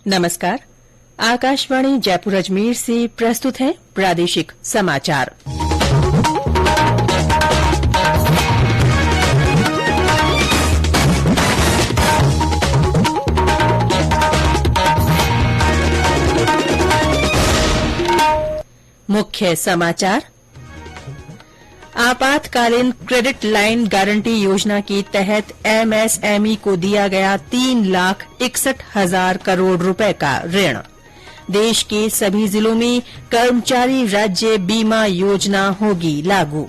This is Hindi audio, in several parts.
नमस्कार। आकाशवाणी जयपुर अजमेर से प्रस्तुत है प्रादेशिक समाचार। मुख्य समाचार। आपातकालीन क्रेडिट लाइन गारंटी योजना के तहत एमएसएमई को दिया गया 3,61,000 करोड़ रुपए का ऋण। देश के सभी जिलों में कर्मचारी राज्य बीमा योजना होगी लागू।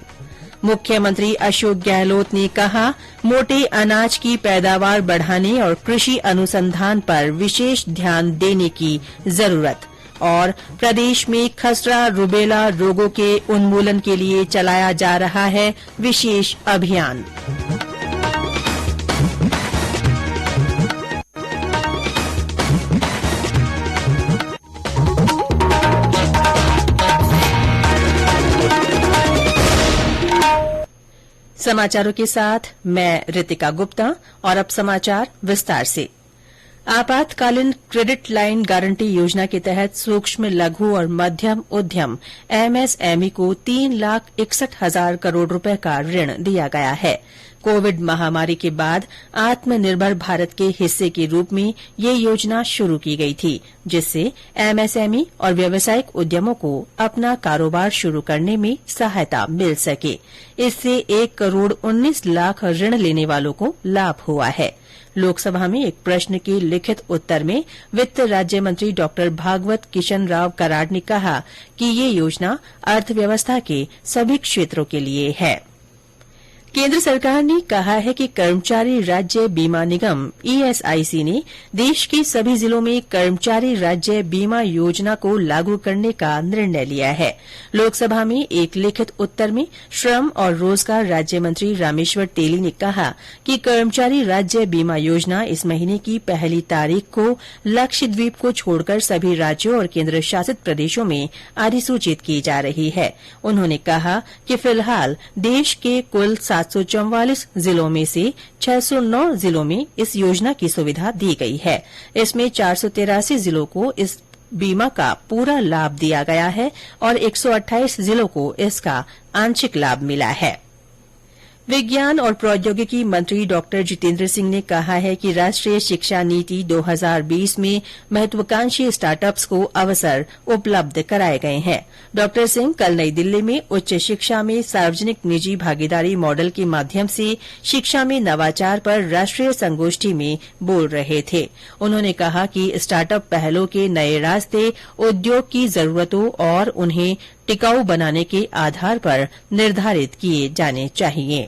मुख्यमंत्री अशोक गहलोत ने कहा, मोटे अनाज की पैदावार बढ़ाने और कृषि अनुसंधान पर विशेष ध्यान देने की जरूरत। और प्रदेश में खसरा रूबेला रोगों के उन्मूलन के लिए चलाया जा रहा है विशेष अभियान। समाचारों के साथ मैं रितिका गुप्ता और अब समाचार विस्तार से। आपातकालीन क्रेडिट लाइन गारंटी योजना के तहत सूक्ष्म लघु और मध्यम उद्यम एमएसएमई को 3,61,000 करोड़ रुपए का ऋण दिया गया है। कोविड महामारी के बाद आत्मनिर्भर भारत के हिस्से के रूप में ये योजना शुरू की गई थी, जिससे एमएसएमई और व्यावसायिक उद्यमों को अपना कारोबार शुरू करने में सहायता मिल सके। इससे 1,19 लाख ऋण लेने वालों को लाभ हुआ है। लोकसभा में एक प्रश्न के लिखित उत्तर में वित्त राज्य मंत्री डॉ भागवत किशन राव कराड़ ने कहा कि ये योजना अर्थव्यवस्था के सभी क्षेत्रों के लिए है। केंद्र सरकार ने कहा है कि कर्मचारी राज्य बीमा निगम ईएसआईसी ने देश के सभी जिलों में कर्मचारी राज्य बीमा योजना को लागू करने का निर्णय लिया है। लोकसभा में एक लिखित उत्तर में श्रम और रोजगार राज्य मंत्री रामेश्वर तेली ने कहा कि कर्मचारी राज्य बीमा योजना इस महीने की 1 तारीख को लक्षद्वीप को छोड़कर सभी राज्यों और केंद्र शासित प्रदेशों में अधिसूचित की जा रही है। उन्होंने कहा कि फिलहाल देश के कुल 744 जिलों में से 609 जिलों में इस योजना की सुविधा दी गई है। इसमें 483 जिलों को इस बीमा का पूरा लाभ दिया गया है और 128 जिलों को इसका आंशिक लाभ मिला है। विज्ञान और प्रौद्योगिकी मंत्री डॉ जितेंद्र सिंह ने कहा है कि राष्ट्रीय शिक्षा नीति 2020 में महत्वाकांक्षी स्टार्टअप्स को अवसर उपलब्ध कराए गए हैं। डॉ सिंह कल नई दिल्ली में उच्च शिक्षा में सार्वजनिक निजी भागीदारी मॉडल के माध्यम से शिक्षा में नवाचार पर राष्ट्रीय संगोष्ठी में बोल रहे थे। उन्होंने कहा कि स्टार्टअप पहलों के नए रास्ते उद्योग की जरूरतों और उन्हें टिकाऊ बनाने के आधार पर निर्धारित किए जाने चाहिए।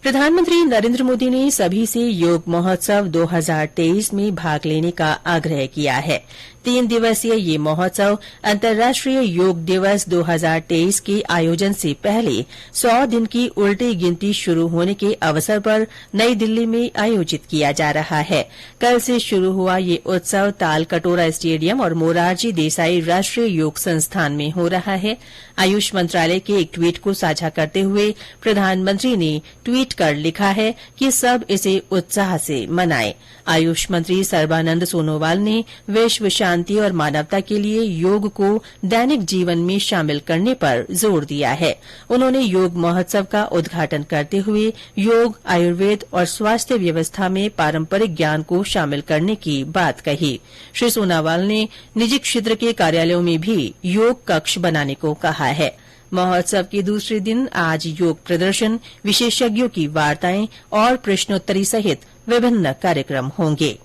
प्रधानमंत्री नरेंद्र मोदी ने सभी से योग महोत्सव 2023 में भाग लेने का आग्रह किया है। 3 दिवसीय ये महोत्सव अंतर्राष्ट्रीय योग दिवस 2023 के आयोजन से पहले 100 दिन की उल्टी गिनती शुरू होने के अवसर पर नई दिल्ली में आयोजित किया जा रहा है। कल से शुरू हुआ ये उत्सव ताल कटोरा स्टेडियम और मोरारजी देसाई राष्ट्रीय योग संस्थान में हो रहा है। आयुष मंत्रालय के एक ट्वीट को साझा करते हुए प्रधानमंत्री ने ट्वीट कर लिखा है कि सब इसे उत्साह से मनाएं। आयुष मंत्री सर्बानंद सोनोवाल ने विश्व शांति और मानवता के लिए योग को दैनिक जीवन में शामिल करने पर जोर दिया है। उन्होंने योग महोत्सव का उद्घाटन करते हुए योग, आयुर्वेद और स्वास्थ्य व्यवस्था में पारंपरिक ज्ञान को शामिल करने की बात कही। श्री सोनोवाल ने निजी क्षेत्र के कार्यालयों में भी योग कक्ष बनाने को कहा है। महोत्सव के दूसरे दिन आज योग प्रदर्शन, विशेषज्ञों की वार्ताएं और प्रश्नोत्तरी सहित विभिन्न कार्यक्रम होंगे।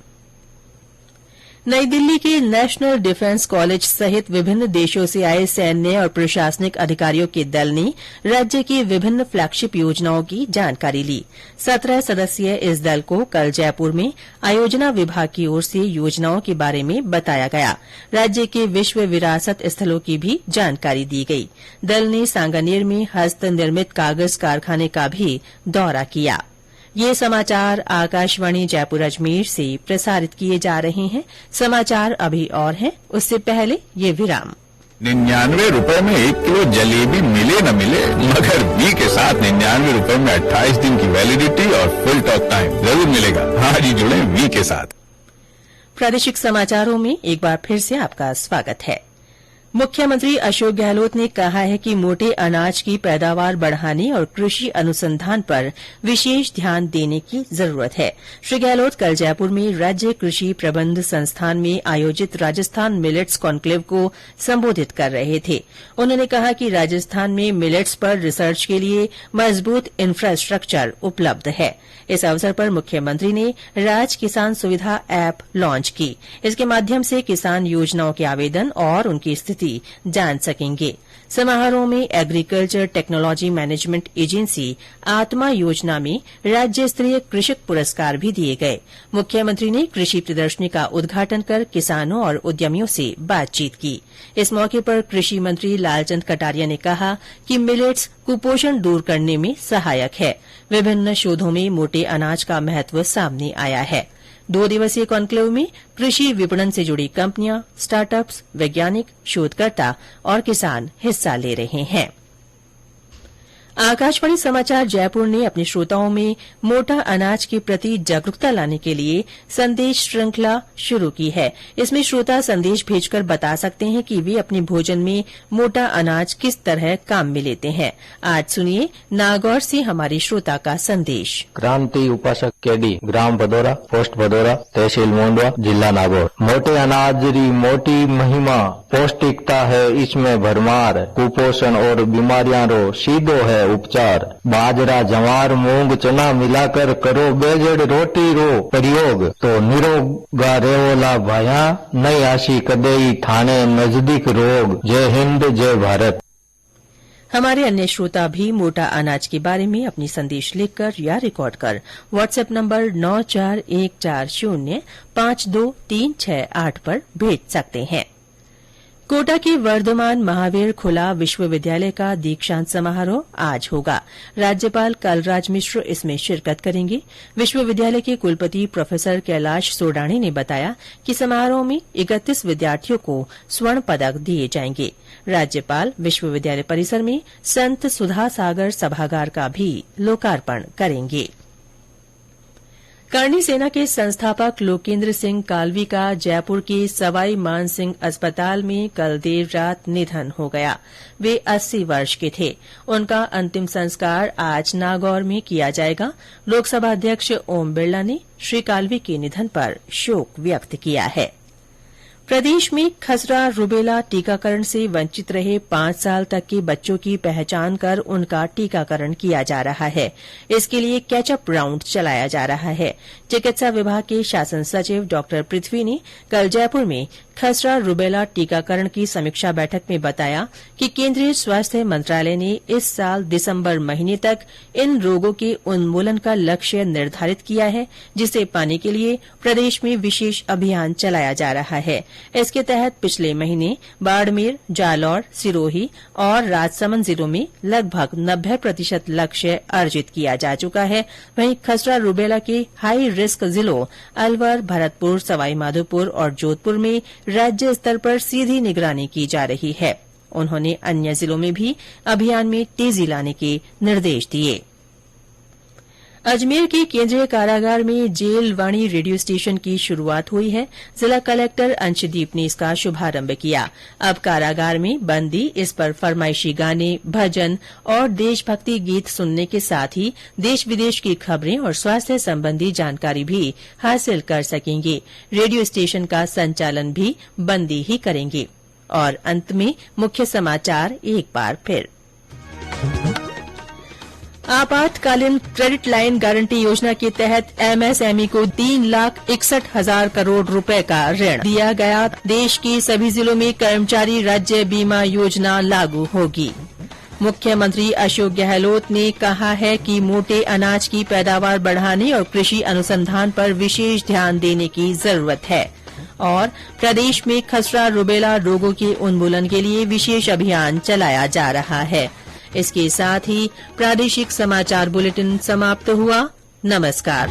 नई दिल्ली के नेशनल डिफेंस कॉलेज सहित विभिन्न देशों से आए सैन्य और प्रशासनिक अधिकारियों के दल ने राज्य की विभिन्न फ्लैगशिप योजनाओं की जानकारी ली। 17 सदस्यीय इस दल को कल जयपुर में आयोजना विभाग की ओर से योजनाओं के बारे में बताया गया। राज्य के विश्व विरासत स्थलों की भी जानकारी दी गई। दल ने सांगानेर में हस्त निर्मित कागज कारखाने का भी दौरा किया। ये समाचार आकाशवाणी जयपुर अजमेर से प्रसारित किए जा रहे हैं। समाचार अभी और हैं, उससे पहले ये विराम। 99 रुपए में 1 किलो जलेबी मिले न मिले, मगर वी के साथ 99 रुपए में 28 दिन की वैलिडिटी और फुल टॉक टाइम जरूर मिलेगा। आज ही जुड़े वी के साथ। प्रादेशिक समाचारों में एक बार फिर से आपका स्वागत है। मुख्यमंत्री अशोक गहलोत ने कहा है कि मोटे अनाज की पैदावार बढ़ाने और कृषि अनुसंधान पर विशेष ध्यान देने की जरूरत है। श्री गहलोत कल जयपुर में राज्य कृषि प्रबंध संस्थान में आयोजित राजस्थान मिलेट्स कॉन्क्लेव को संबोधित कर रहे थे। उन्होंने कहा कि राजस्थान में मिलेट्स पर रिसर्च के लिए मजबूत इंफ्रास्ट्रक्चर उपलब्ध है। इस अवसर पर मुख्यमंत्री ने राज किसान सुविधा ऐप लॉन्च की। इसके माध्यम से किसान योजनाओं के आवेदन और उनकी स्थिति जान सकेंगे। समारोह में एग्रीकल्चर टेक्नोलॉजी मैनेजमेंट एजेंसी आत्मा योजना में राज्य स्तरीय कृषक पुरस्कार भी दिए गए। मुख्यमंत्री ने कृषि प्रदर्शनी का उद्घाटन कर किसानों और उद्यमियों से बातचीत की। इस मौके पर कृषि मंत्री लालचंद कटारिया ने कहा कि मिलेट्स कुपोषण दूर करने में सहायक है। विभिन्न शोधों में मोटे अनाज का महत्व सामने आया है। 2 दिवसीय कॉन्क्लेव में कृषि विपणन से जुड़ी कंपनियां, स्टार्टअप्स, वैज्ञानिक, शोधकर्ता और किसान हिस्सा ले रहे हैं। आकाशवाणी समाचार जयपुर ने अपने श्रोताओं में मोटा अनाज के प्रति जागरूकता लाने के लिए संदेश श्रृंखला शुरू की है। इसमें श्रोता संदेश भेजकर बता सकते हैं कि वे अपने भोजन में मोटा अनाज किस तरह काम में लेते हैं। आज सुनिए नागौर से हमारे श्रोता का संदेश। क्रांति उपासक केडी, ग्राम भदौरा, पोस्ट भदौरा, तहसील मोंडवा, जिला नागौर। मोटे अनाज री मोटी महिमा पौष्टिकता है, इसमें भरमार। कुपोषण और बीमारियां रो सीधो है उपचार। बाजरा, जवार, मूंग, चना मिलाकर करो बेजड़ रोटी रो प्रयोग, तो निरोगा रेवोला भाया नहीं आशी कदई थाने नजदीक रोग। जय हिंद, जय भारत। हमारे अन्य श्रोता भी मोटा अनाज के बारे में अपनी संदेश लिखकर या रिकॉर्ड कर व्हाट्सएप नंबर 9414052368 पर भेज सकते हैं। कोटा के वर्धमान महावीर खुला विश्वविद्यालय का दीक्षांत समारोह आज होगा। राज्यपाल कलराज मिश्र इसमें शिरकत करेंगे। विश्वविद्यालय के कुलपति प्रोफेसर कैलाश सोडाणी ने बताया कि समारोह में 31 विद्यार्थियों को स्वर्ण पदक दिए जाएंगे। राज्यपाल विश्वविद्यालय परिसर में संत सुधा सागर सभागार का भी लोकार्पण करेंगे। करणी सेना के संस्थापक लोकेन्द्र सिंह कालवी का जयपुर के सवाई मान सिंह अस्पताल में कल देर रात निधन हो गया। वे 80 वर्ष के थे। उनका अंतिम संस्कार आज नागौर में किया जाएगा। लोकसभा अध्यक्ष ओम बिरला ने श्री कालवी के निधन पर शोक व्यक्त किया है। प्रदेश में खसरा रूबेला टीकाकरण से वंचित रहे 5 साल तक के बच्चों की पहचान कर उनका टीकाकरण किया जा रहा है। इसके लिए कैचअप राउंड चलाया जा रहा है। चिकित्सा विभाग के शासन सचिव डॉ पृथ्वी ने कल जयपुर में खसरा रूबेला टीकाकरण की समीक्षा बैठक में बताया कि केंद्रीय स्वास्थ्य मंत्रालय ने इस साल दिसंबर महीने तक इन रोगों के उन्मूलन का लक्ष्य निर्धारित किया है, जिसे पाने के लिए प्रदेश में विशेष अभियान चलाया जा रहा है। इसके तहत पिछले महीने बाड़मेर, जालौर, सिरोही और राजसमंद जिलों में लगभग 90% लक्ष्य अर्जित किया जा चुका है। वहीं खसरा रूबेला के हाई रिस्क जिलों अलवर, भरतपुर, सवाईमाधोपुर और जोधपुर में राज्य स्तर पर सीधी निगरानी की जा रही है। उन्होंने अन्य जिलों में भी अभियान में तेजी लाने के निर्देश दिए। अजमेर के केंद्रीय कारागार में जेल वाणी रेडियो स्टेशन की शुरूआत हुई है। जिला कलेक्टर अंशदीप ने इसका शुभारंभ किया। अब कारागार में बंदी इस पर फरमाइशी गाने, भजन और देशभक्ति गीत सुनने के साथ ही देश विदेश की खबरें और स्वास्थ्य संबंधी जानकारी भी हासिल कर सकेंगे। रेडियो स्टेशन का संचालन भी बंदी ही करेंगे। और अंत में मुख्य समाचार एक बार फिर। आपातकालीन क्रेडिट लाइन गारंटी योजना के तहत एमएसएमई को 3,61,000 करोड़ रुपए का ऋण दिया गया। देश के सभी जिलों में कर्मचारी राज्य बीमा योजना लागू होगी। मुख्यमंत्री अशोक गहलोत ने कहा है कि मोटे अनाज की पैदावार बढ़ाने और कृषि अनुसंधान पर विशेष ध्यान देने की जरूरत है। और प्रदेश में खसरा रूबेला रोगों के उन्मूलन के लिए विशेष अभियान चलाया जा रहा है। इसके साथ ही प्रादेशिक समाचार बुलेटिन समाप्त हुआ। नमस्कार।